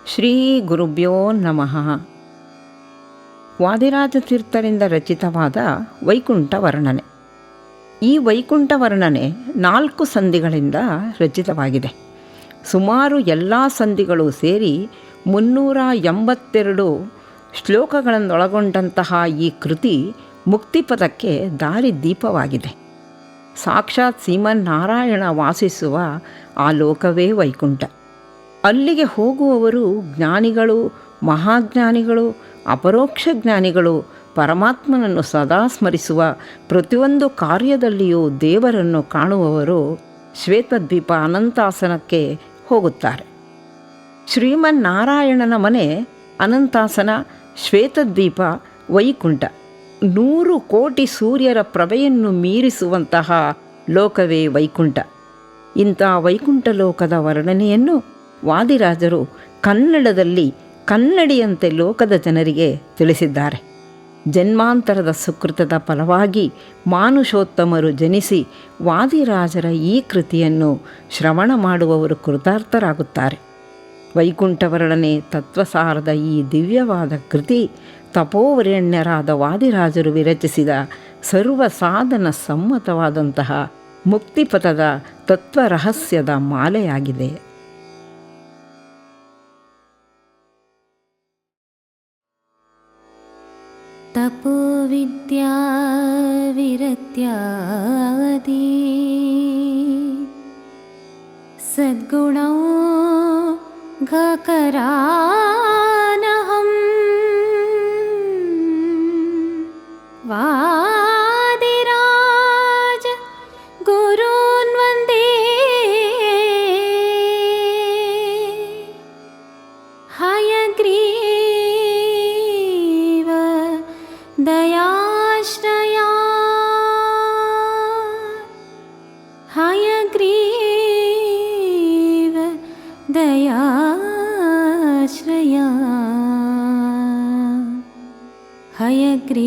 ಶ್ರೀ ಗುರುಭ್ಯೋ ನಮಃ. ವಾದಿರಾಜ ತೀರ್ಥರಿಂದ ರಚಿತವಾದ ವೈಕುಂಠ ವರ್ಣನೆ. ಈ ವೈಕುಂಠ ವರ್ಣನೆ 4 ಸಂಧಿಗಳಿಂದ ರಚಿತವಾಗಿದೆ. ಸುಮಾರು ಎಲ್ಲ ಸಂಧಿಗಳು ಸೇರಿ 382 ಶ್ಲೋಕಗಳನ್ನೊಳಗೊಂಡಂತಹ ಈ ಕೃತಿ ಮುಕ್ತಿಪದಕ್ಕೆ ದಾರಿದೀಪವಾಗಿದೆ. ಸಾಕ್ಷಾತ್ ಶ್ರೀಮನ್ನಾರಾಯಣ ವಾಸಿಸುವ ಆ ಲೋಕವೇ ವೈಕುಂಠ. ಅಲ್ಲಿಗೆ ಹೋಗುವವರು ಜ್ಞಾನಿಗಳು, ಮಹಾಜ್ಞಾನಿಗಳು, ಅಪರೋಕ್ಷ ಜ್ಞಾನಿಗಳು, ಪರಮಾತ್ಮನನ್ನು ಸದಾ ಸ್ಮರಿಸುವ ಪ್ರತಿಯೊಂದು ಕಾರ್ಯದಲ್ಲಿಯೂ ದೇವರನ್ನು ಕಾಣುವವರು ಶ್ವೇತದ್ವೀಪ ಅನಂತಾಸನಕ್ಕೆ ಹೋಗುತ್ತಾರೆ. ಶ್ರೀಮನ್ನಾರಾಯಣನ ಮನೆ ಅನಂತಾಸನ, ಶ್ವೇತದ್ವೀಪ, ವೈಕುಂಠ 100 ಕೋಟಿ ಸೂರ್ಯರ ಪ್ರಭೆಯನ್ನು ಮೀರಿಸುವಂತಹ ಲೋಕವೇ ವೈಕುಂಠ. ಇಂಥ ವೈಕುಂಠ ಲೋಕದ ವರ್ಣನೆಯನ್ನು ವಾದಿರಾಜರು ಕನ್ನಡದಲ್ಲಿ ಕನ್ನಡಿಯಂತೆ ಲೋಕದ ಜನರಿಗೆ ತಿಳಿಸಿದ್ದಾರೆ. ಜನ್ಮಾಂತರದ ಸುಕೃತದ ಫಲವಾಗಿ ಮಾನುಷೋತ್ತಮರು ಜನಿಸಿ ವಾದಿರಾಜರ ಈ ಕೃತಿಯನ್ನು ಶ್ರವಣ ಮಾಡುವವರು ಕೃತಾರ್ಥರಾಗುತ್ತಾರೆ. ವೈಕುಂಠ ವರ್ಣನೆ ತತ್ವಸಾರದ ಈ ದಿವ್ಯವಾದ ಕೃತಿ ತಪೋವರೆಣ್ಯರಾದ ವಾದಿರಾಜರು ವಿರಚಿಸಿದ ಸರ್ವ ಸಾಧನ ಸಮ್ಮತವಾದಂತಹ ಮುಕ್ತಿಪಥದ ತತ್ವರಹಸ್ಯದ ಮಾಲೆಯಾಗಿದೆ. ತಪೋವಿದ್ಯಾ ವಿರತ್ಯಾದಿ ಸದ್ಗುಣೋ ಘಕರಾನಹಂ ವಾದಿರಾಜ ಗುರೂನ್ ವಂದೇ ಹಯಗ್ರೀವ ದಯಾಶ್ರಯಾ ಹಯಗ್ರೀವ ದಯಾಶ್ರಯಾ ಹಯಗ್ರೀವ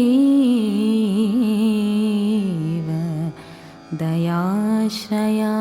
ದಯಾಶ್ರಯಾ.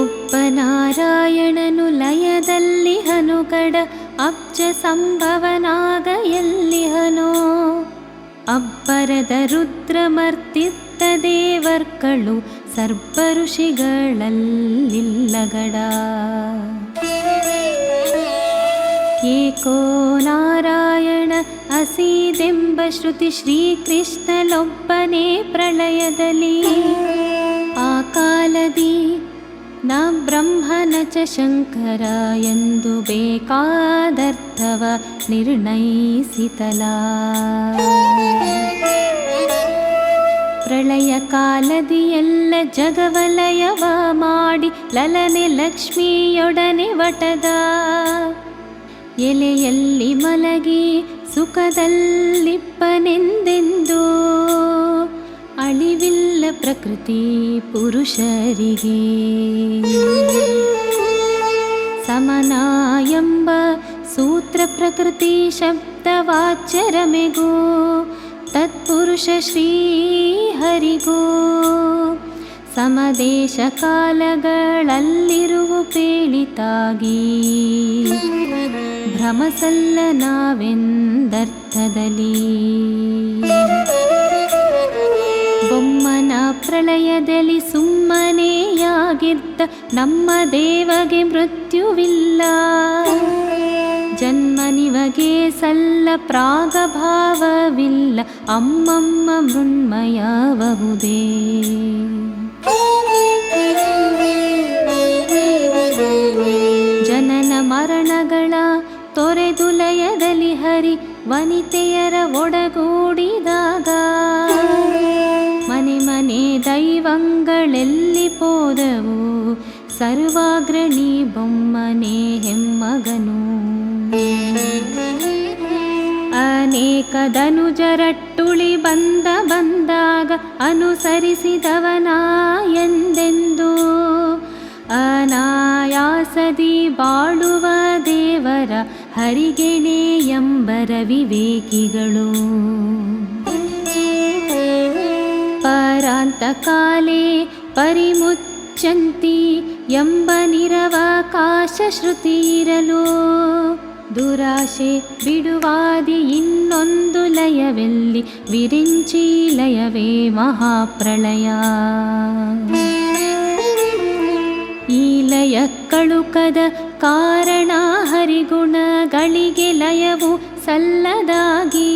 ಉಪನಾರಾಯಣನು ಲಯದಲ್ಲಿಹನು ಗಡ ಅಬ್ಜ ಸಂಭವನಾಗ ಎಲ್ಲಿಹನೋ ಅಬ್ಬರದ ರುದ್ರಮರ್ತಿತ್ತ ದೇವರ್ಗಳು ಸರ್ಪ ಋಷಿಗಳಲ್ಲಿಲ್ಲಗಡ. ಏಕೋ ನಾರಾಯಣ ಅಸೀದೆಂಬ ಶ್ರುತಿ ಶ್ರೀಕೃಷ್ಣನೊಬ್ಬನೇ ಪ್ರಳಯದಲ್ಲಿ ಆ ಕಾಲದಿ ನ ಬ್ರಹ್ಮನ ಚ ಶಂಕರ ಎಂದು ಬೇಕಾದರ್ಥವ ನಿರ್ಣಯಿಸಿತಲ. ಪ್ರಳಯ ಕಾಲದಿ ಎಲ್ಲ ಜಗವಲಯವ ಮಾಡಿ ಲಲನೆ ಲಕ್ಷ್ಮಿಯೊಡನೆ ವಟದ ಎಲೆಯಲ್ಲಿ ಮಲಗಿ ಸುಖದಲ್ಲಿಪ್ಪನೆಂದೆಂದು ಅಳಿವಿಲ್ಲ ಪ್ರಕೃತಿ ಪುರುಷರಿಗೆ. ಸಮನ ಎಂಬ ಸೂತ್ರ ಪ್ರಕೃತಿ ಶಬ್ದವಾಚ್ಯರಮೆಗೂ ತತ್ಪುರುಷ ಶ್ರೀಹರಿಗೂ ಸಮದೇಶ ಕಾಲಗಳಲ್ಲಿರುವ ಪೇಳಿತಾಗಿ ಭ್ರಮಸಲ್ಲ ನಾವೆಂದರ್ಥದಲ್ಲಿ. ಬೊಮ್ಮನ ಪ್ರಳಯದಲ್ಲಿ ಸುಮ್ಮನೆಯಾಗಿದ್ದ ನಮ್ಮ ದೇವಗೆ ಮೃತ್ಯುವಿಲ್ಲ. ಜನ್ಮ ನಿವಗೆ ಸಲ್ಲ ಪ್ರಾಗಭಾವವಿಲ್ಲ ಅಮ್ಮಮ್ಮ ಮೃಣ್ಮಯಬಹುದೇ. ಜನನ ಮರಣಗಳ ತೊರೆದು ಲಯದಲ್ಲಿ ಹರಿ ವನಿತೆಯರ ಒಡಗೂಡಿದಾಗ ಮನೆ ಮನೆ ದೈವಂಗಳೆಲ್ಲಿ ಪೋದವು ಸರ್ವಾಗ್ರಣಿ ಬೊಮ್ಮನೆ ಹೆಮ್ಮಗನು. ಅನೇಕ ಧನುಜರಟ್ಟುಳಿ ಬಂದಾಗ ಅನುಸರಿಸಿದವನ ಎಂದೆಂದು ಅನಾಯಾಸದಿ ಬಾಳುವ ದೇವರ ಹರಿಗೆಣೆ ಎಂಬರ ವಿವೇಕಿಗಳು. ಪರಾಂತ ಕಾಲೇ ಪರಿಮುಚ್ಚಂತಿ ಎಂಬ ನಿರವಕಾಶ ಶ್ರುತಿ ಇರಲು ದುರಾಶೆ ಬಿಡುವಾದಿ ಇನ್ನೊಂದು ಲಯವೆಲ್ಲಿ ವಿರಿಂಚಿ ಲಯವೇ ಮಹಾಪ್ರಳಯ. ಈ ಲಯ ಕಳುಕದ ಕಾರಣ ಹರಿಗುಣಗಳಿಗೆ ಲಯವು ಸಲ್ಲದಾಗಿ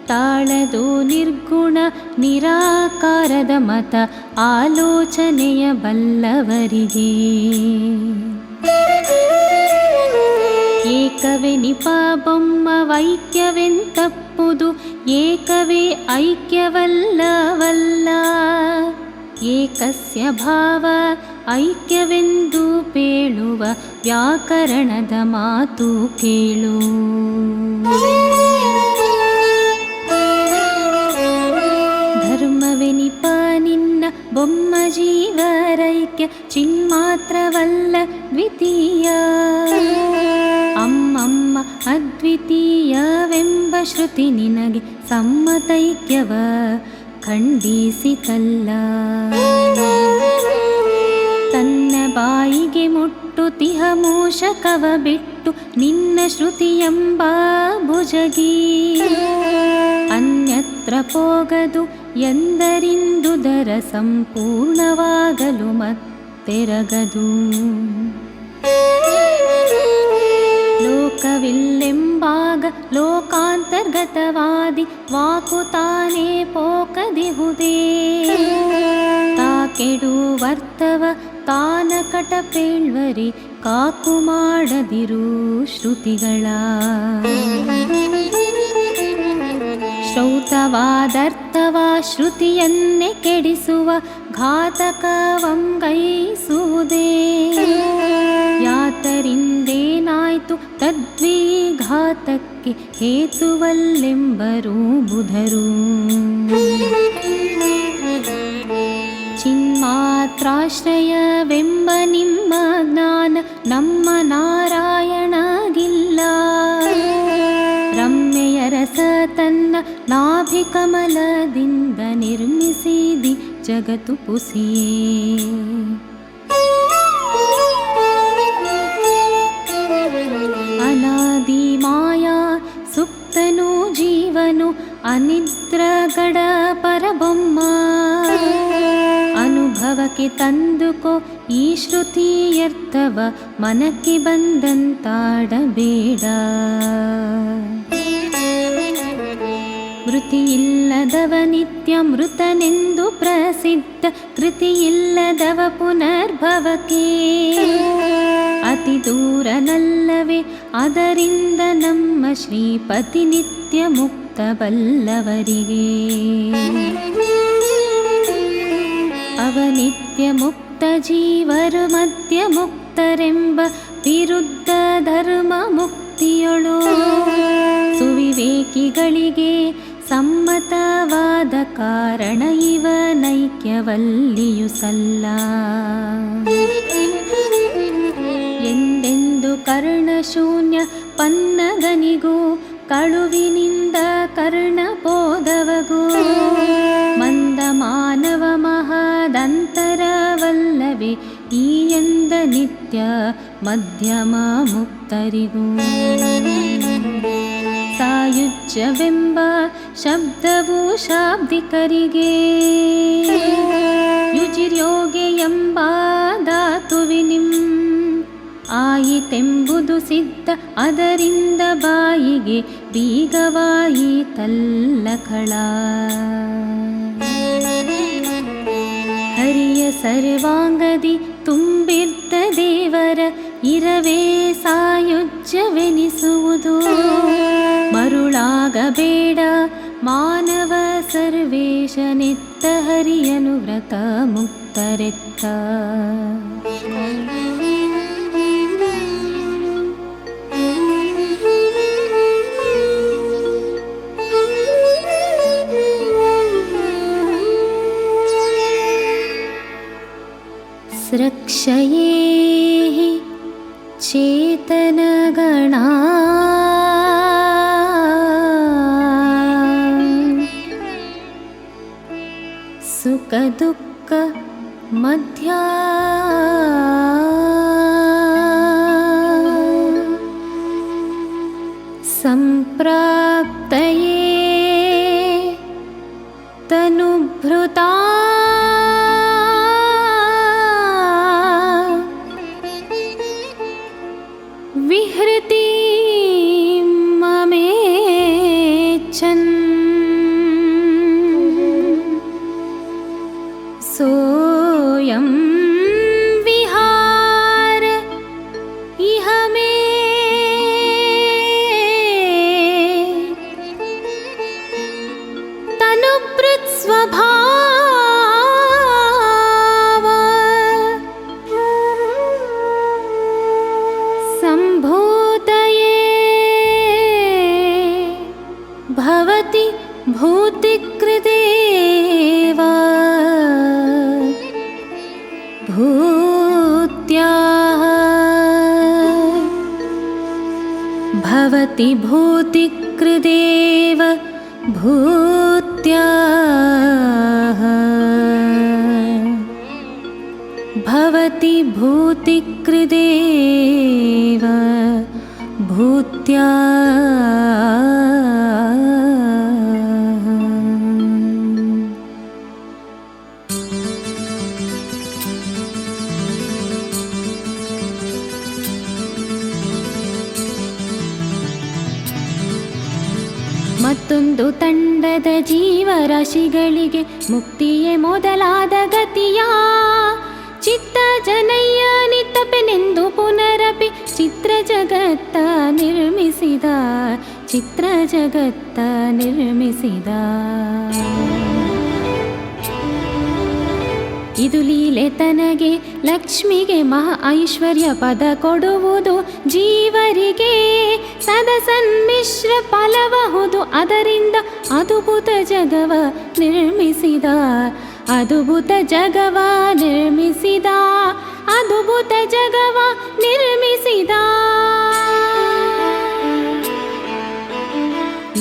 ತಾಳದು ನಿರ್ಗುಣ ನಿರಾಕಾರದ ಮತ ಆಲೋಚನೆಯ ಬಲ್ಲವರಿಗೆ. ಏಕವೇ ನಿಪ ಬೊಮ್ಮ ವೈಕ್ಯವೆಂತಪ್ಪುದು ಏಕವೇ ಐಕ್ಯವಲ್ಲವಲ್ಲ. ಏಕಸ್ಯ ಭಾವ ಐಕ್ಯವೆಂದು ಪೇಳುವ ವ್ಯಾಕರಣದ ಮಾತು ಕೇಳು. ಧರ್ಮವೆನಿಪ ನಿನ್ನ ಬೊಮ್ಮ ಜೀವರೈಕ್ಯ ಚಿನ್ಮಾತ್ರವಲ್ಲ ದ್ವಿತೀಯ. ಅಮ್ಮಮ್ಮ ಅದ್ವಿತೀಯವೆಂಬ ಶ್ರುತಿ ನಿನಗೆ ಸಮ್ಮತೈಕ್ಯವ ಖಂಡಿಸಿತಲ್ಲ. ತನ್ನ ಬಾಯಿಗೆ ಮುಟ್ಟುತಿಹ ಮೂಷಕವ ಬಿಟ್ಟು ನಿನ್ನ ಶ್ರುತಿಯೆಂಬ ಭುಜಗಿ ಅನ್ಯತ್ರ ಹೋಗದು ಎಂದರಿಂದುದರ ಸಂಪೂರ್ಣವಾಗಲು ಮತ್ತೆರಗದು. ಲೋಕವಿಲ್ಲೆಂಬಾಗ ಲೋಕಾಂತರ್ಗತವಾದಿ ವಾಕು ತಾನೇ ಪೋಕದಿಹುದೇ. ತಾ ಕೆಡುವರ್ತವ ತಾನ ಕಟ ಪೇಳ್ವರಿ ಕಾಕು ಮಾಡದಿರು ಶ್ರುತಿಗಳ. ಶ್ರೌತವಾದರ್ಥವ ಶ್ರುತಿಯನ್ನೇ ಕೆಡಿಸುವ ಘಾತಕವಂಗೈಸುವುದೇ. ಯಾತರಿಂದೇನಾಯ್ತು ತದ್ವಿಘಾತಕ್ಕೆ ಹೇತುವಲ್ಲೆಂಬರು ಬುಧರು. ಚಿನ್ಮಾತ್ರಾಶ್ರಯವೆಂಬ ನಿಮ್ಮ ಜ್ಞಾನ ನಮ್ಮ ನಾರಾಯಣಗಿಲ್ಲ. ರಮ್ಮೆಯ ರಸ ತನ್ನ ನಾಭಿಕಮಲದಿಂದ ನಿರ್ಮಿಸಿದಿ ಜಗತ್ತು ಪುಸಿಯೇ. ಅನಾದಿ ಮಾಯಾ ಸುಪ್ತನು ಜೀವನು ಅನಿದ್ರಗಡ ಪರಬೊಮ್ಮ. ಅನುಭವಕ್ಕೆ ತಂದುಕೋ ಈ ಶ್ರುತಿಯರ್ಥವ ಮನಕ್ಕೆ ಬಂದಂತಾಡಬೇಡ. ಮೃತಿಯಿಲ್ಲದವ ನಿತ್ಯ ಮೃತನೆಂದು ಪ್ರಸಿದ್ಧ ಕೃತಿಯಿಲ್ಲದವ ಪುನರ್ಭವಕ್ಕೆ ಅತಿ ದೂರನಲ್ಲವೇ. ಅದರಿಂದ ನಮ್ಮ ಶ್ರೀಪತಿ ನಿತ್ಯ ಮುಕ್ತ ಬಲ್ಲವರಿಗೆ. ಅವನಿತ್ಯ ಮುಕ್ತ ಜೀವರು ಮಧ್ಯ ಮುಕ್ತರೆಂಬ ವಿರುದ್ಧ ಧರ್ಮ ಮುಕ್ತಿಯೊಳು ಸುವಿವೇಕಿಗಳಿಗೆ ಸಮ್ಮತವಾದ ಕಾರಣ ಇವನೈಕ್ಯವಲ್ಲಿಯೂ ಸಲ್ಲ. ಎಂದೆಂದು ಕರ್ಣಶೂನ್ಯ ಪನ್ನಗನಿಗೂ ಕಳುವಿನಿಂದ ಕರ್ಣ ಬೋಧವಗೂ ಮಂದ ಮಾನವ ಮಹದಂತರವಲ್ಲವೇ ಈ ಎಂದ ನಿತ್ಯ ಮಧ್ಯಮ ಮುಕ್ತರಿಗೂ. ಸಾಯುಜ್ಯವೆಂಬ ಶಬ್ದವು ಶಾಬ್ದಿಕರಿಗೆ ಯುಜಿರ್ಯೋಗೆ ಎಂಬ ಧಾತುವಿನಿಂ ಆಯಿತೆಂಬುದು ಸಿದ್ಧ. ಅದರಿಂದ ಬಾಯಿಗೆ ಬೀಗವಾಯಿತಲ್ಲ ಖಳ. ಹರಿಯ ಸರ್ವಾಂಗದಿ ತುಂಬಿದ್ದ ದೇವರ ಇರವೇ ಸಾಯುಜ್ಯವೆನಿಸುವುದು. ಮರುಳಾಗಬೇಡ ಮಾನವ ಸರ್ವೇಶನೆತ್ತ ಹರಿಯನು ವ್ರತ ಮುಕ್ತರೆತ್ತ. ಸುಖ ಮಧ್ಯ ಸಂಪ್ರಾಪ್ತಯೇ ತನುಭೃತಾ ವಿಹೃತಿ ಮಮೇಚ್ಛನ್ ಸೋಯಂ ವಿಹಾರ ಇಹ ಮೇ ತನುಭೃತ್ ಸ್ವಭಾವ ಸಂಭೂತಯೇ ಭವತಿ ಭೂತಿಕೃದೇವ ಭೂತ್ಯಾಹ ಭವತಿ ಭೂತಿಕೃದೇವ ಭೂತ್ಯಾಹ ಭವತಿ ಭೂತಿಕೃದೇವ ಭೂತ್ಯಾಹ. ಮತ್ತೊಂದು ತಂಡದ ಜೀವರಾಶಿಗಳಿಗೆ ಮುಕ್ತಿಯೇ ಮೊದಲಾದ ಗತಿಯ ಚಿತ್ತ ಜನಯ್ಯ ನಿತ್ತಪೆನೆಂದು ಪುನರಪಿ ಚಿತ್ರ ಜಗತ್ತ ನಿರ್ಮಿಸಿದ ಚಿತ್ರ ಜಗತ್ತ ನಿರ್ಮಿಸಿದ. ಇದು ಲೀಲೆ ತನಗೆ ಲಕ್ಷ್ಮಿಗೆ ಮಹಾ ಐಶ್ವರ್ಯ ಪದ ಕೊಡುವುದು ಜೀವರಿಗೆ ಸದಸನ್ಮಿಶ್ರ ಫಲಬಹುದು ಅದರಿಂದ ಅದ್ಭುತ ಜಗವ ನಿರ್ಮಿಸಿದ ಅದ್ಭುತ ಜಗವ ನಿರ್ಮಿಸಿದ ಅದ್ಭುತ ಜಗವ ನಿರ್ಮಿಸಿದ.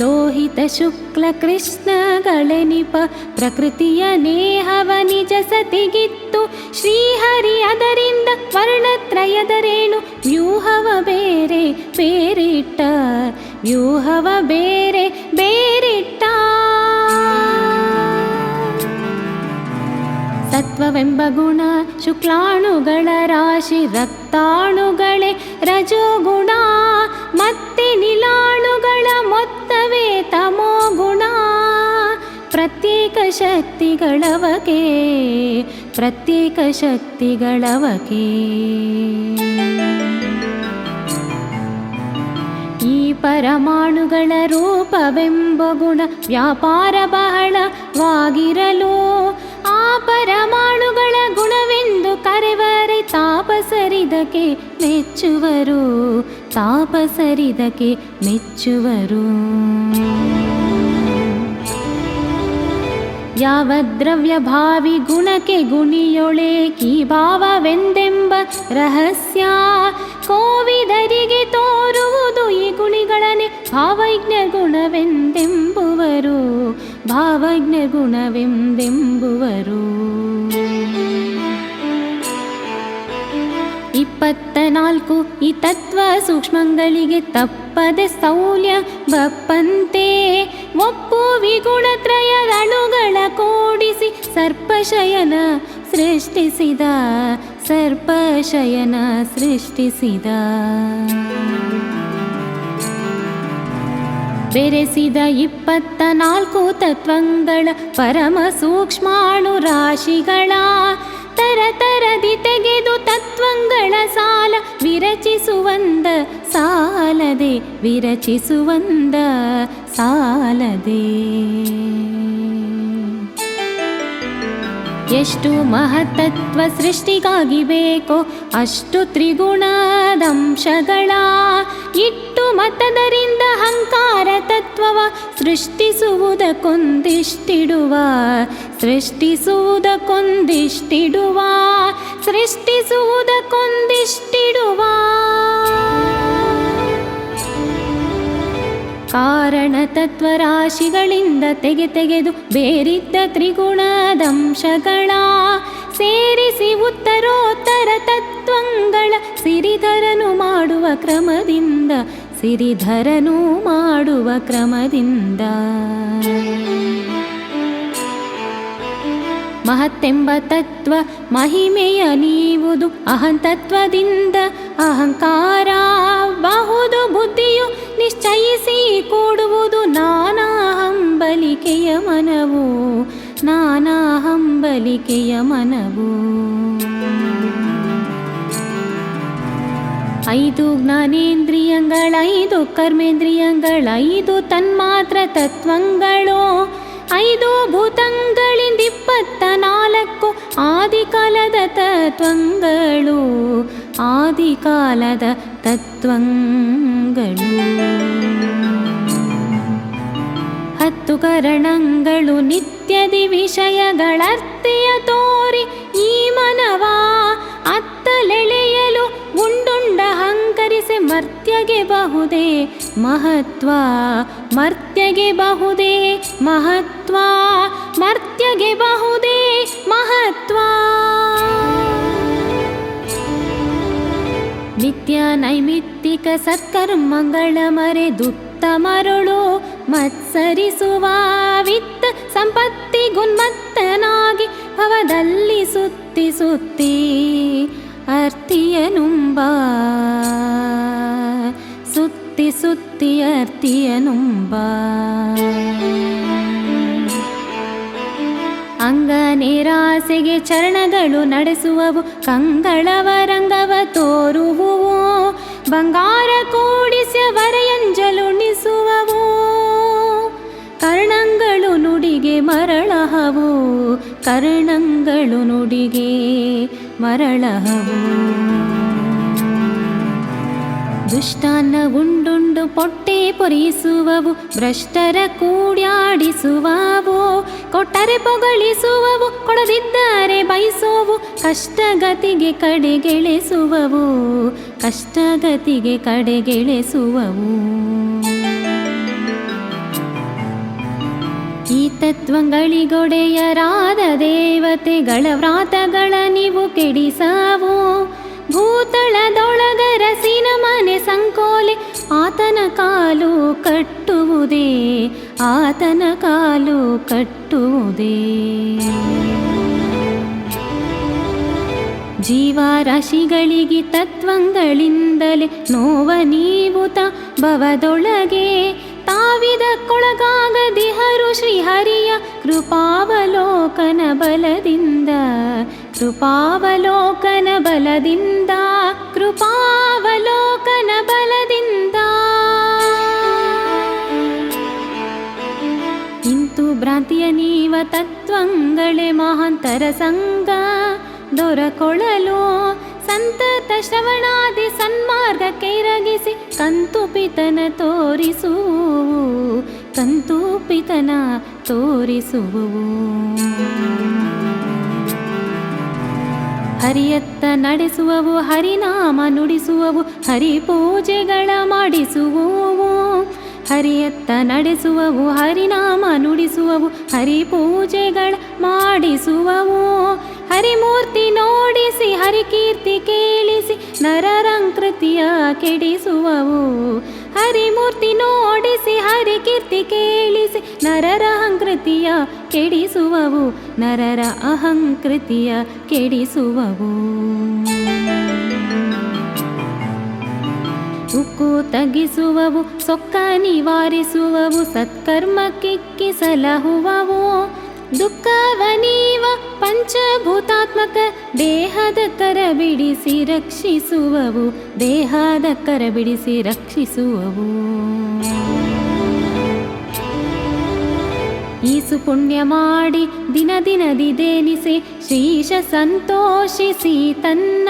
ಲೋಹಿತ ಶುಕ್ಲ ಕೃಷ್ಣಗಳೆನಿಪ ಪ್ರಕೃತಿಯ ನೇಹವ ನಿಜ ಸತಿಗಿತ್ತು ಶ್ರೀಹರಿ ಅದರಿಂದ ವರ್ಣತ್ರಯದ ರೇಣು ವ್ಯೂಹವ ಬೇರೆ ಬೇರಿಟ್ಟ ವ್ಯೂಹವ ಬೇರೆ ಬೇರಿಟ್ಟ. ಸತ್ವವೆಂಬ ಗುಣ ಶುಕ್ಲಾಣುಗಳ ರಾಶಿ ರಕ್ತಾಣುಗಳೇ ರಜೋಗುಣ ಮತ್ತೆ ನಿಲಾಣುಗಳ ಮೊತ್ತವೇ ತಮೋಗುಣ. ಪ್ರತ್ಯೇಕ ಶಕ್ತಿಗಳವಕೆ ಪ್ರತ್ಯೇಕ ಶಕ್ತಿಗಳವಕೆ. ಈ ಪರಮಾಣುಗಳ ರೂಪವೆಂಬ ಗುಣ ವ್ಯಾಪಾರ ಬಹಳವಾಗಿರಲು ಆ ಪರಮಾಣುಗಳ ಗುಣವೆಂದು ಕರೆವರೆ ತಾಪಸರಿದಕ್ಕೆ ಮೆಚ್ಚುವರು ತಾಪಸರಿದಕ್ಕೆ ಮೆಚ್ಚುವರು. ಯಾವ ದ್ರವ್ಯ ಭಾವಿ ಗುಣಕ್ಕೆ ಗುಣಿಯೊಳೇಕಿ ಭಾವವೆಂದೆಂಬ ರಹಸ್ಯ ಕೋವಿದರಿಗೆ ತೋರುವುದು ಈ ಗುಣಿಗಳನ್ನೇ ಭಾವಜ್ಞ ಗುಣವೆಂದೆಂಬುವರು ಭಾವಜ್ಞ ಗುಣವೆಂದೆಂಬುವರು. 24 ಈ ತತ್ವ ಸೂಕ್ಷ್ಮಗಳಿಗೆ ತಪ್ಪದೆ ಸ್ಥೌಲ್ಯ ಬಪ್ಪಂತೆ ಒಪ್ಪು ವಿಗುಣತ್ರಯದ ಅಣುಗಳ ಕೂಡಿಸಿ ಸರ್ಪಶಯನ ಸೃಷ್ಟಿಸಿದ ಸರ್ಪಶಯನ ಸೃಷ್ಟಿಸಿದ. ಬೆರೆಸಿದ 24 ತತ್ವಂಗಳ ಪರಮ ಸೂಕ್ಷ್ಮಾಣು ರಾಶಿಗಳ ತರತರದಿ ತೆಗೆದು ತತ್ವಂಗಳ ಸಾಲ ವಿರಚಿಸುವಂದ ಸಾಲದೆ ವಿರಚಿಸುವಂದ ಸಾಲದೆ. ಎಷ್ಟು ಮಹತ್ತತ್ವ ಸೃಷ್ಟಿಗಾಗಿ ಬೇಕೋ ಅಷ್ಟು ತ್ರಿಗುಣದಂಶಗಳ ಇಟ್ಟು ಮತದರಿಂದ ಅಹಂಕಾರ ತತ್ವವ ಸೃಷ್ಟಿಸುವುದಕ್ಕೊಂದಿಷ್ಟಿಡುವ ಸೃಷ್ಟಿಸುವುದಕ್ಕೊಂದಿಷ್ಟಿಡುವ ಸೃಷ್ಟಿಸುವುದಕ್ಕೊಂದಿಷ್ಟಿಡುವ. ಕಾರಣ ತತ್ವರಾಶಿಗಳಿಂದ ತೆಗೆದು ಬೇರಿದ್ದ ತ್ರಿಗುಣದಂಶಗಳ ಸೇರಿಸಿ ಉತ್ತರೋತ್ತರ ತತ್ವಂಗಳ ಸಿರಿಧರನು ಮಾಡುವ ಕ್ರಮದಿಂದ ಮಹತ್ತೆಂಬ ತತ್ವ ಮಹಿಮೆಯ ನೀವುದು ಅಹಂತತ್ವದಿಂದ ಅಹಂಕಾರ ಬಹುದು ಬುದ್ಧಿಯು ನಿಶ್ಚಯಿಸಿ ಕೂಡುವುದು ನಾನಾ ಹಂಬಲಿಕೆಯ ಮನವು 5 ಜ್ಞಾನೇಂದ್ರಿಯಗಳ 5 ಕರ್ಮೇಂದ್ರಿಯಗಳ 5 ತನ್ಮಾತ್ರ ತತ್ವಂಗಳು 5 ಭೂತಗಳಿಂದ 24 ಆದಿಕಾಲದ ತತ್ವಂಗಳು 10 ಕರಣಗಳು ನಿತ್ಯದಿ ವಿಷಯಗಳರ್ತೆಯ ತೋರಿ ಈ ಮನವ ಅತ್ತಲೆಳೆಯಲು ಉಂಡುಂಡ ಹಂಕರಿಸಿ ಮರ್ತ್ಯಗೆ ಬಹುದೇ ಮಹತ್ವ ನಿತ್ಯ ನೈಮಿತ್ತಿಕ ಸತ್ಕರ್ಮಗಳ ಮರೆದುತ್ತಮರುಳು ಮತ್ಸರಿಸುವ ವಿತ್ತ ಸಂಪತ್ತಿ ಗುನ್ಮತ್ತನಾಗಿ ಭವದಲ್ಲಿ ಸುತ್ತಿ ಅರ್ತಿಯನುಂಬ ಅಂಗ ನೇರಾಸೆಗೆ ಚರಣಗಳು ನಡೆಸುವವು ಕಂಗಳವ ರಂಗವ ತೋರುವುವು ಬಂಗಾರ ಕೂಡಿಸ್ಯವರೆಯಂಜಲುಣಿಸುವವು ಕರ್ಣಂಗಳು ನುಡಿಗೆ ಮರಳಹವು ದುಷ್ಟಾನ್ನ ಉಂಡುಂಡು ಪೊಟ್ಟೆ ಪೊರಿಸುವವು ಭ್ರಷ್ಟರ ಕೂಡ್ಯಾಡಿಸುವವು ಕೊಟ್ಟರೆ ಪೊಗಳಿಸುವವು ಕೊಡದಿದ್ದರೆ ಬಯಸುವವು ಕಷ್ಟಗತಿಗೆ ಕಡೆಗೆಳೆಸುವವು ಈ ತತ್ವಗಳಿಗೊಡೆಯರಾದ ದೇವತೆಗಳ ವ್ರಾತಗಳ ನೀವು ಕೆಡಿಸವು ಭೂತಳದೊಳಗರಸಿನ ಮನೆ ಸಂಕೋಲೆ ಆತನ ಕಾಲು ಕಟ್ಟುವುದೇ ಜೀವರಾಶಿಗಳಿಗೆ ತತ್ವಂಗಳಿಂದಲೇ ನೋವ ನೀವುತ ಭವದೊಳಗೆ ತಾವಿದಕ್ಕೊಳಗಾಗದಿಹರು ಶ್ರೀಹರಿಯ ಕೃಪಾವಲೋಕನ ಬಲದಿಂದ ಇಂತು ಭ್ರಾಂತಿಯ ನೀವ ತತ್ವಂಗಳೇ ಮಹಾಂತರ ಸಂಗ ದೊರಕೊಳಲು ಸಂತತ ಶ್ರವಣಾದಿ ಸನ್ಮಾರ್ಗಕ್ಕೆ ಇರಗಿಸಿ ಕಂತು ಪಿತನ ತೋರಿಸುವು ಹರಿಯತ್ತ ನಡೆಸುವವು ಹರಿನಾಮ ನುಡಿಸುವವು ಹರಿ ಪೂಜೆಗಳ ಮಾಡಿಸುವವು ಹರಿಯತ್ತ ನಡೆಸುವವು ಹರಿನಾಮ ನುಡಿಸುವವು ಹರಿ ಪೂಜೆಗಳ ಮಾಡಿಸುವವು ಹರಿಮೂರ್ತಿ ನೋಡಿಸಿ ಹರಿಕೀರ್ತಿ ಕೇಳಿಸಿ ನರರಂಕೃತಿಯ ಕೆಡಿಸುವವು ಹರಿಮೂರ್ತಿ ನೋಡಿಸಿ ಹರಿಕೀರ್ತಿ ಕೇಳಿಸಿ ನರರ ಅಹಂಕೃತಿಯ ಕೆಡಿಸುವವು ಉಕ್ಕು ತಗ್ಗಿಸುವವು ಸೊಕ್ಕ ನಿವಾರಿಸುವವು ಸತ್ಕರ್ಮಕ್ಕಿಕ್ಕಿ ಸಲಹುವವು ದುಃಖವ ನೀವ ಪಂಚಭೂತಾತ್ಮಕ ದೇಹದ ಕರ ಬಿಡಿಸಿ ರಕ್ಷಿಸುವವು ಈಸು ಪುಣ್ಯ ಮಾಡಿ ದಿನದಿನದಿದೇನಿಸಿ ಶ್ರೀಶ ಸಂತೋಷಿಸಿ ತನ್ನ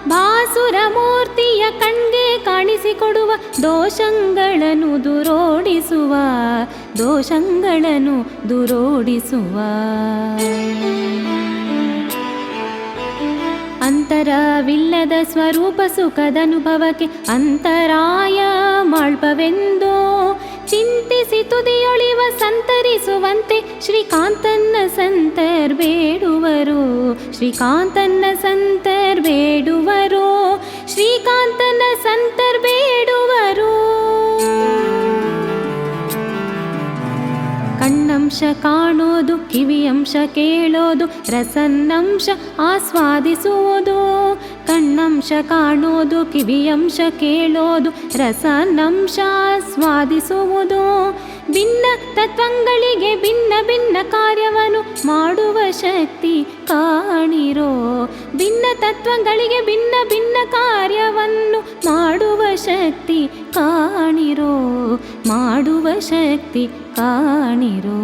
ಭಾಸುರ ಮೂರ್ತಿಯ ಕಣ್ಗೆ ಕಾಣಿಸಿಕೊಡುವ ದೋಷಗಳನ್ನು ದುರೋಡಿಸುವ ಅಂತರವಿಲ್ಲದ ಸ್ವರೂಪ ಸುಖದನುಭವಕ್ಕೆ ಅಂತರಾಯ ಮಾಳ್ಪವೆಂದು ಚಿಂತಿಸಿ ತುದಿಯೊಳಿವ ಸಂತರಿಸುವಂತೆ ಶ್ರೀಕಾಂತನ್ನ ಸಂತರ್ ಬೇಡುವರು, ಶ್ರೀಕಾಂತನ್ನ ಸಂತರ್ ಬೇಡುವರು, ಶ್ರೀಕಾಂತನ ಸಂತರ್ ಬೇಡುವರು. ಕಣ್ಣಂಶ ಕಾಣೋದು, ಕಿವಿಯಂಶ ಕೇಳೋದು, ರಸನ್ನಂಶ ಆಸ್ವಾದಿಸುವುದು. ಕಣ್ಣಂಶ ಕಾಣೋದು, ಕಿವಿಯಂಶ ಕೇಳೋದು, ರಸನ್ನಂಶ ಆಸ್ವಾದಿಸುವುದು. ಭಿನ್ನ ತತ್ವಗಳಿಗೆ ಭಿನ್ನ ಭಿನ್ನ ಕಾರ್ಯವನ್ನು ಮಾಡುವ ಶಕ್ತಿ ಕಾಣಿರೋ. ಭಿನ್ನ ತತ್ವಗಳಿಗೆ ಭಿನ್ನ ಭಿನ್ನ ಕಾರ್ಯವನ್ನು ಮಾಡುವ ಶಕ್ತಿ ಕಾಣಿರೋ, ಮಾಡುವ ಶಕ್ತಿ ಕಾಣಿರೋ.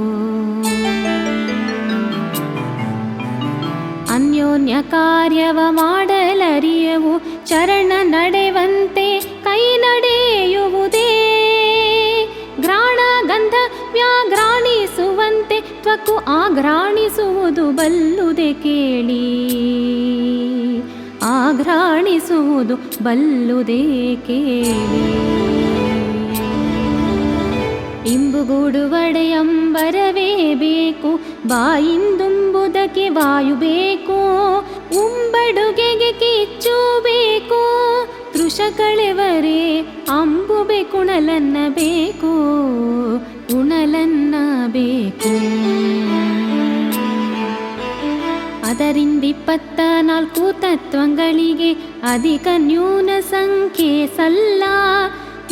ಅನ್ಯೋನ್ಯ ಕಾರ್ಯವ ಮಾಡಲರಿಯವು, ಚರಣ ನಡೆವಂತೆ ಕೈ ನಡೆಯುವುದೇ. ಘ್ರಾಣ ಗಂಧ ವ್ಯಾಘ್ರಾಣಿಸುವಂತೆ ತ್ವಕ್ಕು ಆಘ್ರಾಣಿಸುವುದು ಬಲ್ಲುದೆ ಕೇಳಿ, ಆಘ್ರಾಣಿಸುವುದು ಬಲ್ಲುದೆ ಕೇಳಿ. ಇಂಬುಗೂಡುವಡೆಯಂಬರವೇ ಬೇಕು, ಬಾಯಿಂದುಂಬುದಕ್ಕೆ ವಾಯು ಬೇಕು. ಉಂಬಡುಗೆಗೆ ಕಿಚ್ಚು ಬೇಕು, ತೃಷಕಳೆವರೇ ಅಂಬುಬೆ ಕುಣಲನ್ನ ಬೇಕು, ಕುಣಲನ್ನ ಬೇಕು. ಅದರಿಂದ 24 ತತ್ವಗಳಿಗೆ ಅಧಿಕ ನ್ಯೂನ ಸಂಖ್ಯೆ ಸಲ್ಲ.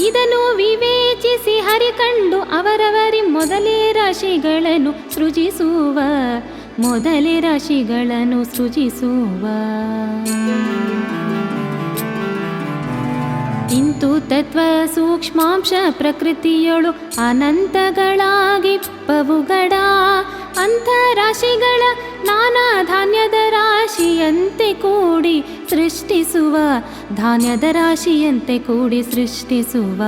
ಇದನ್ನು ವಿವೇಚಿಸಿ ಹರಿ ಕಂಡು ಅವರವರಿ ಮೊದಲೇ ರಾಶಿಗಳನ್ನು ಸೃಜಿಸುವ, ಮೊದಲೇ ರಾಶಿಗಳನ್ನು ಸೃಜಿಸುವ. ಇಂತು ತತ್ವ ಸೂಕ್ಷ್ಮಾಂಶ ಪ್ರಕೃತಿಯೊಳು ಅನಂತಗಳಾಗಿಪ್ಪವುಗಡ. ಅಂತರಾಶಿಗಳ ನಾನಾ ಧಾನ್ಯದ ರಾಶಿಯಂತೆ ಕೂಡಿ ಸೃಷ್ಟಿಸುವ, ಧಾನ್ಯದ ರಾಶಿಯಂತೆ ಕೂಡಿ ಸೃಷ್ಟಿಸುವ.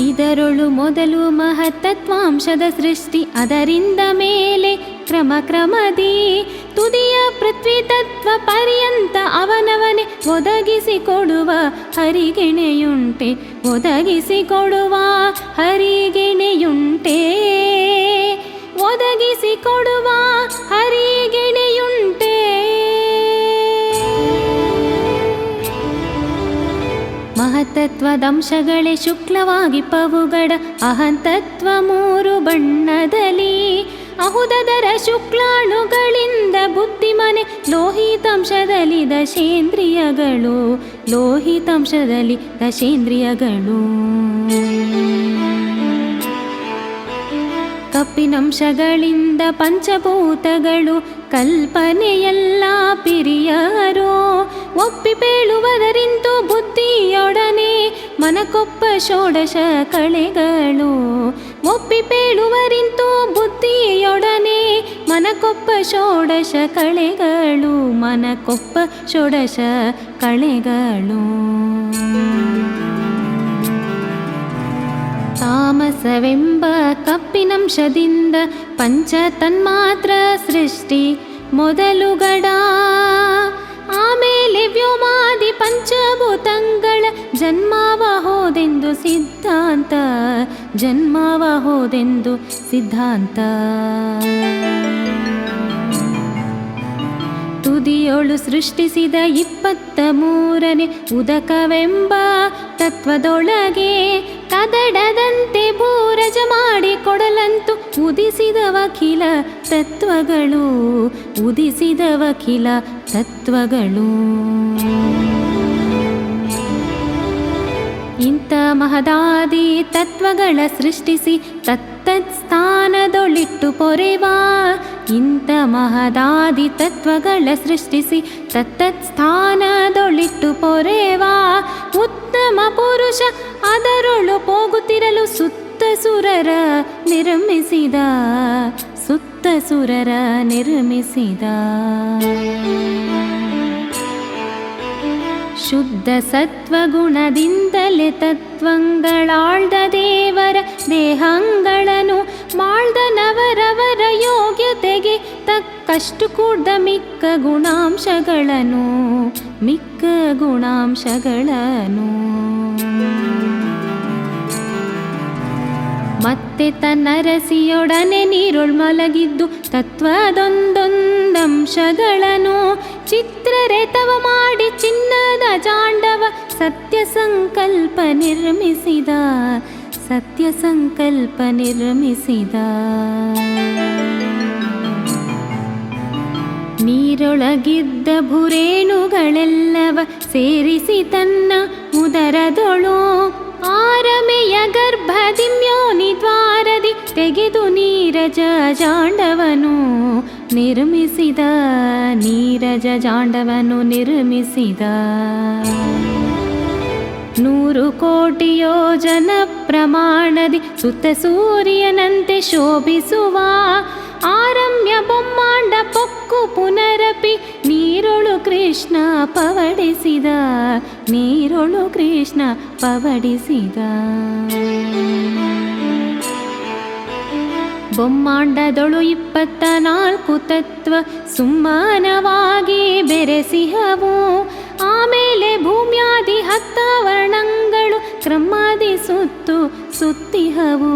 ಇದರೊಳು ಮೊದಲು ಮಹತ್ತತ್ವಾಂಶದ ಸೃಷ್ಟಿ, ಅದರಿಂದ ಮೇಲೆ ಕ್ರಮ ಕ್ರಮದಿ ತುದಿಯ ಪೃಥ್ವಿ ತತ್ವ ಪರ್ಯಂತ ಅವನವನೇ ಒದಗಿಸಿಕೊಡುವ ಹರಿಗೆಣೆಯುಂಟೆ, ಒದಗಿಸಿಕೊಡುವ ಹರಿಗೆಣೆಯುಂಟೆ, ಒದಗಿಸಿಕೊಡುವ ಹರಿಗೆಣೆಯುಂಟೆ. ಮಹತ್ತತ್ವದಂಶಗಳೇ ಶುಕ್ಲವಾಗಿಪ್ಪವುಗಡ. ಅಹಂತತ್ವ 3 ಬಣ್ಣದಲ್ಲಿ, ಅಹುದದರ ಶುಕ್ಲಾಣುಗಳಿಂದ ಬುದ್ಧಿಮನೆ. ಲೋಹಿತಾಂಶದಲ್ಲಿ ದಶೇಂದ್ರಿಯಗಳು, ಲೋಹಿತಾಂಶದಲ್ಲಿ ದಶೇಂದ್ರಿಯಗಳು. ಕಪ್ಪಿನಂಶಗಳಿಂದ ಪಂಚಭೂತಗಳು, ಕಲ್ಪನೆಯೆಲ್ಲ ಪಿರಿಯರೋ. ಒಪ್ಪಿಪೇಳುವುದರಿಂದು ಬುದ್ಧಿಯೊಡನೆ ಮನಕೊಪ್ಪ ಷೋಡಶ ಕಳೆಗಳು. ಒಪ್ಪಿಪೇಳುವರಿಂತು ಬುದ್ಧಿಯೊಡನೆ ಮನಕೊಪ್ಪ ಷೋಡಶ ಕಳೆಗಳು, ಮನಕೊಪ್ಪ ಷೋಡಶ ಕಳೆಗಳು. ತಾಮಸವೆಂಬ ಕಪ್ಪಿನಂಶದಿಂದ ಪಂಚ ತನ್ಮಾತ್ರ ಸೃಷ್ಟಿ ಮೊದಲುಗಡ. ಆಮೇಲೆ ವ್ಯೋಮಾದಿ ಪಂಚಭೂತಗಳ ಜನ್ಮವ ಹೋದೆಂದು ಸಿದ್ಧಾಂತ, ಜನ್ಮವ ಹೋದೆಂದು ಸಿದ್ಧಾಂತ. ತುದಿಯೊಳು ಸೃಷ್ಟಿಸಿದ 23ನೇ ಉದಕವೆಂಬ ತತ್ವದೊಳಗೆ ಕದಡದಂತೆ ಭೂರಜ ಮಾಡಿ ಕೊಡಲಂತು ಉದಿಸಿದವಖಿಲ ತತ್ವಗಳು, ಉದಿಸಿದವಖಿಲ ತತ್ವಗಳು. ಇಂಥ ಮಹದಾದಿ ತತ್ವಗಳ ಸೃಷ್ಟಿಸಿ ತತ್ತತ್ ಸ್ಥಾನದೊಳಿಟ್ಟು ಪೊರೆವಾ. ಇಂಥ ಮಹದಾದಿ ತತ್ವಗಳ ಸೃಷ್ಟಿಸಿ ತತ್ತತ್ ಸ್ಥಾನದೊಳಿಟ್ಟು ಪೊರೆವಾ. ಉತ್ತಮ ಪುರುಷ ಅದರೊಳು ಹೋಗುತ್ತಿರಲು ಸುತ್ತ ಸುರರ ನಿರ್ಮಿಸಿದ, ಸುತ್ತ ಸುರರ ನಿರ್ಮಿಸಿದ. ಶುದ್ಧ ಸತ್ವಗುಣದಿಂದಲೇ ತತ್ವಂಗಳಾಳ್ದ ದೇವರ ದೇಹಗಳನ್ನು ಮಾಳ್ದನವರವರ ಯೋಗ್ಯತೆಗೆ ತಕ್ಕಷ್ಟು ಕೂಡ್ದ ಮಿಕ್ಕ ಗುಣಾಂಶಗಳನ್ನು, ಮಿಕ್ಕ ಗುಣಾಂಶಗಳನ್ನು. ಮತ್ತೆ ತನ್ನರಸಿಯೊಡನೆ ನೀರೊಳ್ ಮಲಗಿದ್ದು ತತ್ವದೊಂದೊಂದಂಶಗಳನ್ನು ಚಿತ್ರರೇತವ ಮಾಡಿ ಚಿನ್ನದ ಜಾಂಡವ ಸತ್ಯ ಸಂಕಲ್ಪ ನಿರ್ಮಿಸಿದ ನೀರೊಳಗಿದ್ದ ಭುರೇಣುಗಳೆಲ್ಲವ ಸೇರಿಸಿ ತನ್ನ ಉದರದೊಳು ಆರಮೆಯ ಗರ್ಭದಿಮ್ಯೋನಿ ದ್ವಾರದಿ ತೆಗೆದು ನೀರಜ ಜಾಂಡವನು ನಿರ್ಮಿಸಿದ 100 ಕೋಟಿ ಯೋಜನ ಪ್ರಮಾಣದಿ ಸುತ್ತ ಸೂರ್ಯನಂತೆ ಶೋಭಿಸುವ ಆರಮ್ಯ ಬೊಮ್ಮಾಂಡ ಪೊಕ್ಕು ಪುನರಪಿ ನೀರೊಳು ಕೃಷ್ಣ ಪವಡಿಸಿದ ಬೊಮ್ಮಾಂಡದೊಳು 24 ತತ್ವ ಸುಮ್ಮನವಾಗಿ ಬೆರೆಸಿಹವು. ಆಮೇಲೆ ಭೂಮ್ಯಾದಿ 10 ವರ್ಣಗಳು ಕ್ರಮದಿ ಸುತ್ತಿಹವು.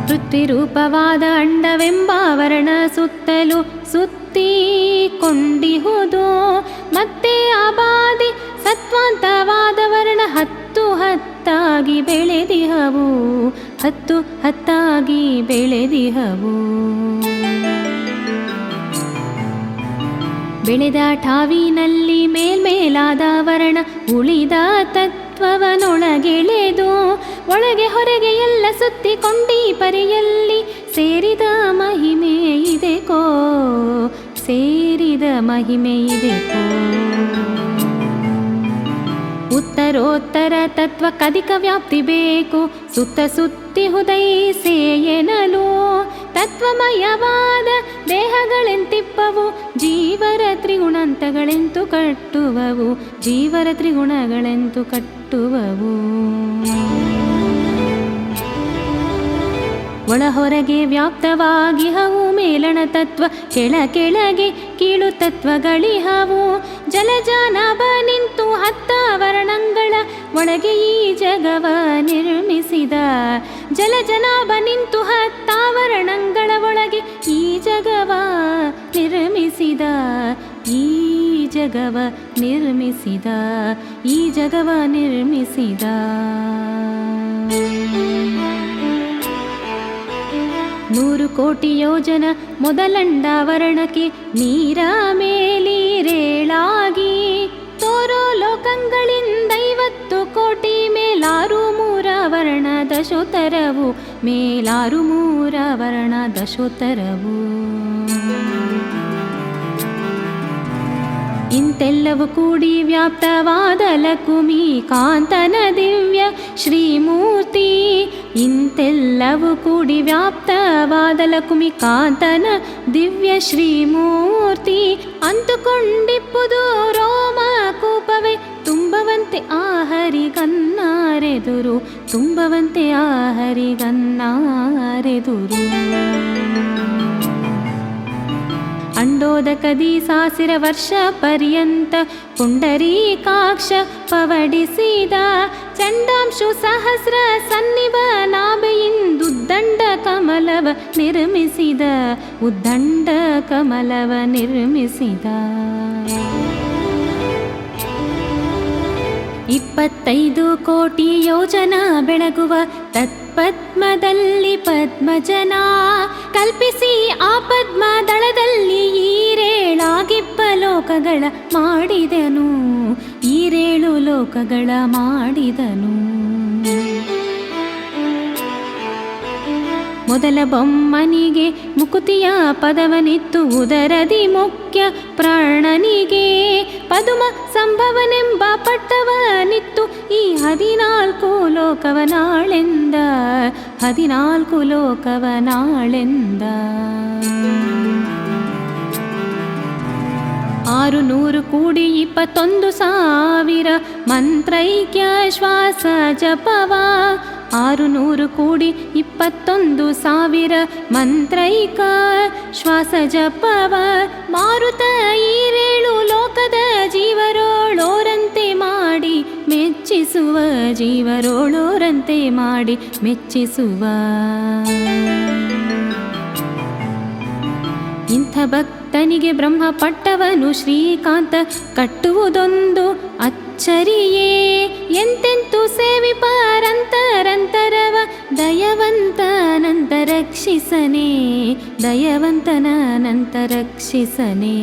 ಪೃಥ್ವಿರೂಪವಾದ ಅಂಡವೆಂಬ ವರ್ಣ ಸುತ್ತಲೂ ಸುತ್ತಿಕೊಂಡಿಹುದು. ಮತ್ತೆ ಅಬಾದಿ ಸತ್ವಾಂತವಾದ ವರ್ಣ 10 ಹತ್ತಾಗಿ ಬೆಳೆದಿಹವು. ಬೆಳೆದ ಠಾವಿನಲ್ಲಿ ಮೇಲ್ಮೇಲಾದ ವರ್ಣ ಉಳಿದ ತತ್ವವನೊಳಗೆಳೆದು ಒಳಗೆ ಹೊರಗೆ ಎಲ್ಲ ಸುತ್ತಿಕೊಂಡಿ ಪರಿಯಲ್ಲಿ ಸೇರಿದ ಮಹಿಮೆ ಇದೆಕೋ. ಉತ್ತರೋತ್ತರ ತತ್ವ ಕದಿಕ ವ್ಯಾಪ್ತಿ ಬೇಕು. ಸುತ್ತಿಹುದೈಸೆ ಎನ್ನಲು ತತ್ವಮಯವಾದ ದೇಹಗಳೆಂತಿಪ್ಪವು. ಜೀವರ ತ್ರಿಗುಣಂತಗಳೆಂತು ಕಟ್ಟುವವು. ಒಳ ಹೊರಗೆ ವ್ಯಾಪ್ತವಾಗಿಹವು ಮೇಲಣ ತತ್ವ, ಕೆಳಗೆ ಕೀಳು ತತ್ವಗಳಿಹವು. ಜಲಜಾನವ ನಿಂತು 10 ವರ್ಣಗಳ ಒಳಗೆ ಈ ಜಗವ ನಿರ್ಮಿಸಿದ. ಜಲಜನಾಭ ನಿಂತು 10 ವರ್ಣಗಳ ಒಳಗೆ ಈ ಜಗವ ನಿರ್ಮಿಸಿದ. 100 ಕೋಟಿ ಯೋಜನ ಮೊದಲಂಡ ವರ್ಣಕ್ಕೆ ನೀರ ಮೇಲಿರೇಳಾಗಿ ತೋರೋ ಲೋಕಗಳಿಂದ 50 ಕೋಟಿ ಮೇಲಾರು 3 ವರ್ಣ ದಶೋತ್ತರವು. ಇಂತೆಲ್ಲವೂ ಕೂಡಿ ವ್ಯಾಪ್ತವಾದ ಲಕುಮಿ ಕಾಂತನ ದಿವ್ಯ ಶ್ರೀಮೂರ್ತಿ. ಇಂತೆಲ್ಲವೂ ಕೂಡಿ ವ್ಯಾಪ್ತವಾದ ಲಕುಮಿ ಕಾಂತನ ದಿವ್ಯ ಶ್ರೀಮೂರ್ತಿ. ಅಂತುಕೊಂಡಿಪ್ಪುದು ರೋಮ ಕೂಪವೇ ತುಂಬವಂತೆ ಆಹರಿಗನ್ನಾರೆದುರು. ಅಂಡೋದಕದಿ ಸಾಸಿರ ವರ್ಷ ಪರ್ಯಂತ ಪುಂಡರೀಕಾಕ್ಷ ಪವಡಿಸಿದ. ಚಂಡಾಂಶು ಸಹಸ್ರ ಸನ್ನಿವ ನಾಭೆಯಿಂದುದ್ದಂಡ ಕಮಲವ ನಿರ್ಮಿಸಿದ. 25 ಕೋಟಿ ಯೋಜನ ಬೆಳಗುವ ತತ್ಪದ್ಮದಲ್ಲಿ ಪದ್ಮಜನ ಕಲ್ಪಿಸಿ ಆ ಪದ್ಮ ದಳದಲ್ಲಿ ಈರೇಳಾಗಿಪ್ಪ ಲೋಕಗಳ ಮಾಡಿದನು. ಮೊದಲ ಬೊಮ್ಮನಿಗೆ ಮುಕುತಿಯ ಪದವನಿತ್ತು. ಉದರದಿ ಮುಖ್ಯ ಪ್ರಾಣನಿಗೆ ಪದುಮ ಸಂಭವನೆಂಬ ಪಟ್ಟವನಿತ್ತು. ಈ 14 ಲೋಕವನಾಳೆಂದ 600 ಕೂಡಿ 21,000 ಮಂತ್ರೈಕ್ಯ ಶ್ವಾಸ ಜಪವ. 600 ಕೂಡಿ 21,000 ಮಂತ್ರೈಕ ಶ್ವಾಸ ಜಪವ. ಮಾರುತ 7 ಲೋಕದ ಜೀವರೋಳು ಹೆಚ್ಚಿಸುವ ಜೀವರೋಳೋರಂತೆ ಮಾಡಿ ಮೆಚ್ಚಿಸುವ. ಇಂಥ ಭಕ್ತನಿಗೆ ಬ್ರಹ್ಮ ಪಟ್ಟವನು ಶ್ರೀಕಾಂತ ಕಟ್ಟುವುದೊಂದು ಅಚ್ಚರಿಯೇ. ಎಂತೆಂತು ಸೇವಿಪಾರಂತರಂತರವ ದಯವಂತನಂತ ರಕ್ಷಿಸನೆ, ದಯವಂತನಂತ ರಕ್ಷಿಸನೆ.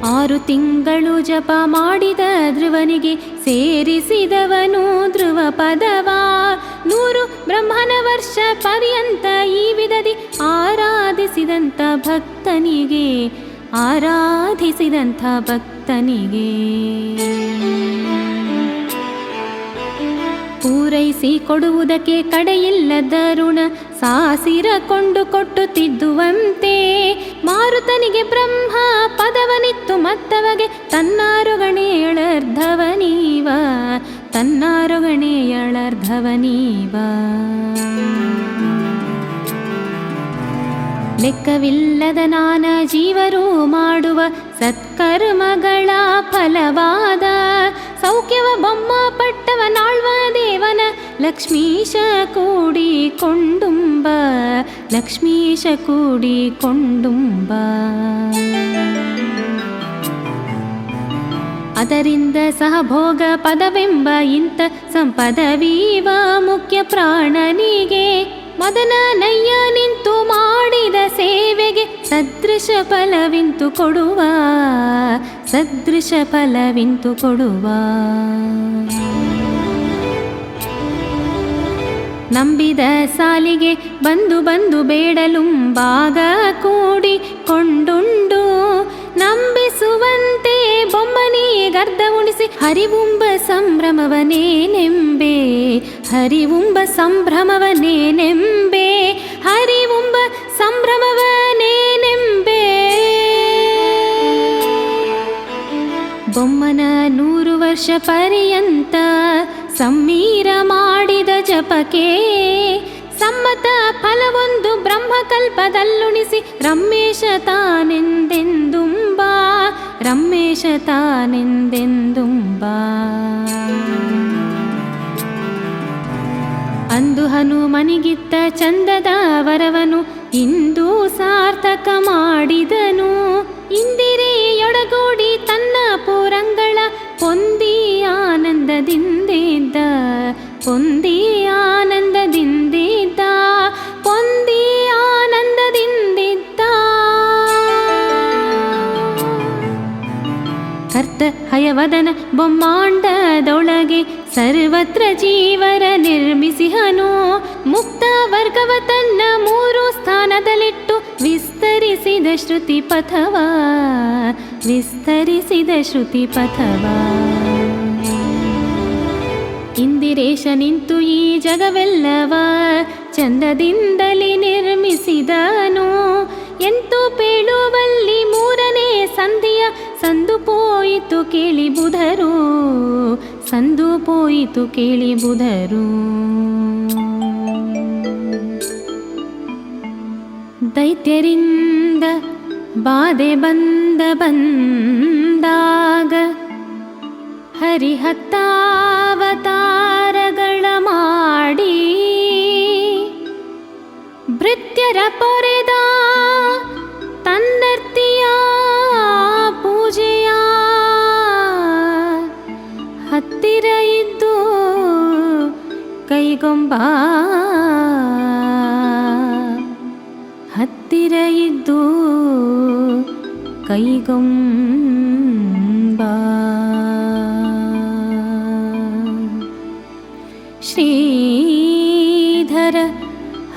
6 ತಿಂಗಳು ಜಪ ಮಾಡಿದ ಧ್ರುವನಿಗೆ ಸೇರಿಸಿದವನು ಧ್ರುವ ಪದವ. 100 ಬ್ರಹ್ಮನ ವರ್ಷ ಪರ್ಯಂತ ಈ ವಿಧದಿ ಆರಾಧಿಸಿದಂಥ ಭಕ್ತನಿಗೆ, ಆರಾಧಿಸಿದಂಥ ಭಕ್ತನಿಗೆ ಪೂರೈಸಿ ಕೊಡುವುದಕ್ಕೆ ಕಡೆಯಿಲ್ಲದ ಋಣ ಸಾಸಿರಕೊಂಡು ಕೊಟ್ಟುತ್ತಿದ್ದುವಂತೆ. ಮಾರುತನಿಗೆ ಬ್ರಹ್ಮ ಪದವನಿತ್ತು ಮತ್ತವಗೆ ತನ್ನಾರುಗಣೇಳರ್ಧವನೀವ, ತನ್ನಾರುಗಣೇಯಳರ್ಧವನೀವ. ಲೆಕ್ಕವಿಲ್ಲದ ನಾನಾ ಜೀವರು ಮಾಡುವ ಸತ್ಕರ್ಮಗಳ ಫಲವಾದ ಸೌಖ್ಯವ ಬೊಮ್ಮ ಪಟ್ಟವ ನಾಳ್ವ ದೇವನ ಲಕ್ಷ್ಮೀಶ ಕೂಡಿಕೊಂಡುಂಬ, ಲಕ್ಷ್ಮೀಶ ಕೂಡಿಕೊಂಡುಂಬ. ಅದರಿಂದ ಸಹಭೋಗ ಪದವೆಂಬ ಇಂಥ ಸಂಪದವೀವ ಮುಖ್ಯ ಪ್ರಾಣನಿಗೆ. ಮದನ ನಯ್ಯ ನಿಂತು ಮಾಡಿದ ಸೇವೆಗೆ ಸದೃಶ ಫಲವಿಂತು ಕೊಡುವ, ಸದೃಶ ಫಲವಿಂತು ಕೊಡುವ. ನಂಬಿದ ಸಾಲಿಗೆ ಬಂದು ಬಂದು ಬೇಡಲುಂಬಾಗ ಕೂಡಿಕೊಂಡುಂಡು ನಂಬಿಸುವಂತೆ ಬೊಮ್ಮನಿಗರ್ಧ ಉಣಿಸಿ ಹರಿವುಂಬ ಸಂಭ್ರಮವನೇನೆಂಬೆ, ಹರಿವುಂಬ ಸಂಭ್ರಮವನೇನೆಂಬೆ, ಹರಿವುಂಬ ಸಂಭ್ರಮವನೇನೆಂಬೆ. ಬೊಮ್ಮನ 100 ವರ್ಷ ಪರ್ಯಂತ ಸಮೀರ ಮಾಡಿದ ಜಪಕ್ಕೆ ಸಮ್ಮತ ಫಲವೊಂದು ಬ್ರಹ್ಮಕಲ್ಪದಲ್ಲುಣಿಸಿ ರಮೇಶ ತಾನೆಂದೆಂದುಂಬ, ರಮೇಶ ತಾನೆಂದೆಂದುಂಬ. ಅಂದು ಹನುಮನಿಗಿತ್ತ ಚಂದದ ವರವನು ಇಂದು ಸಾರ್ಥಕ ಮಾಡಿದನು. ಇಂದಿರೆಯೊಡಗೂಡಿ ತನ್ನ ಪೂರಂಗಳ ಪೊಂದಿ ಆನಂದದಿಂದಿದ್ದ, ಪೊಂದಿ ಆನಂದದಿಂದಿದ್ದ, ಪೊಂದಿ ಆನಂದದಿಂದಿದ್ದ. ಕರ್ತ ಹಯವದನ ಬೊಮ್ಮಾಂಡದೊಳಗೆ ಸರ್ವತ್ರ ಜೀವರ ನಿರ್ಮಿಸಿಹನು. ಮುಕ್ತ ವರ್ಗವ ತನ್ನ 3 ಸ್ಥಾನದಲ್ಲಿಟ್ಟು ವಿಸ್ತರಿಸಿದ ಶ್ರುತಿ ಪಥವ, ವಿಸ್ತರಿಸಿದ ಶ್ರುತಿ ಪಥವ. ಇಂದಿರೇಶ ನಿಂತು ಈ ಜಗವೆಲ್ಲವ ಚಂದದಿಂದಲೇ ನಿರ್ಮಿಸಿದನು. ಎಂತೂ ಪೇಳುವಲ್ಲಿ 3ನೇ ಸಂಧಿಯ ಸಂದು ಪೋಯಿತು ಕೇಳಿ ಬುಧರು, ಸಂದು ಪೋಯಿತು ಕೇಳಿ ಬುಧರು. ದೈತ್ಯರಿಂದ ಬಾಧೆ ಬಂದಾಗ ಹರಿಹತ್ತಾವತಾರಗಳ ಮಾಡಿ ಭೃತ್ಯರ ಪೊರೆದ ತನ್ನರ್ತಿಯ ಪೂಜೆಯ ಹತ್ತಿರ ಇದ್ದು ಕೈಗೊಂಬ, ಹತ್ತಿರ ಇದ್ದು ಕೈಗೊಂಬ. ಶ್ರೀಧರ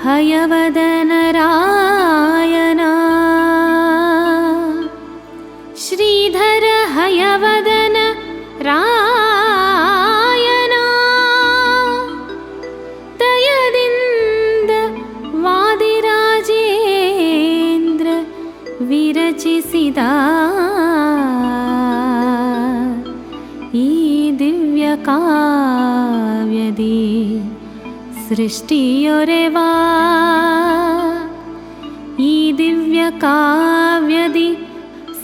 ಹಯವದನ ರಾಯನ, ಶ್ರೀಧರ ಹಯವದನ ರಾಯನ ದಯದಿಂದ ವಾದಿರಾಜೇಂದ್ರ ವಿರಚಿಸಿದ ಈ ದಿವ್ಯ ಕಾವ್ಯದಿ ಸೃಷ್ಟಿಯೊರೆವಾ, ಈ ದಿವ್ಯ ಕಾವ್ಯದಿ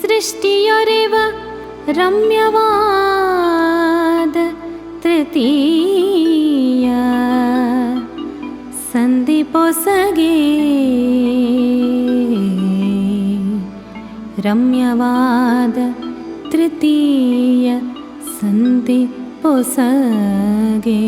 ಸೃಷ್ಟಿಯೊರೆವ ರಮ್ಯವಾದ ತೃತೀಯ ಸಂಧಿ ಪೊಸಗೆ ರಮ್ಯವಾದ ತೃತೀಯ ಸಂಧಿ ಪೊಸಗೆ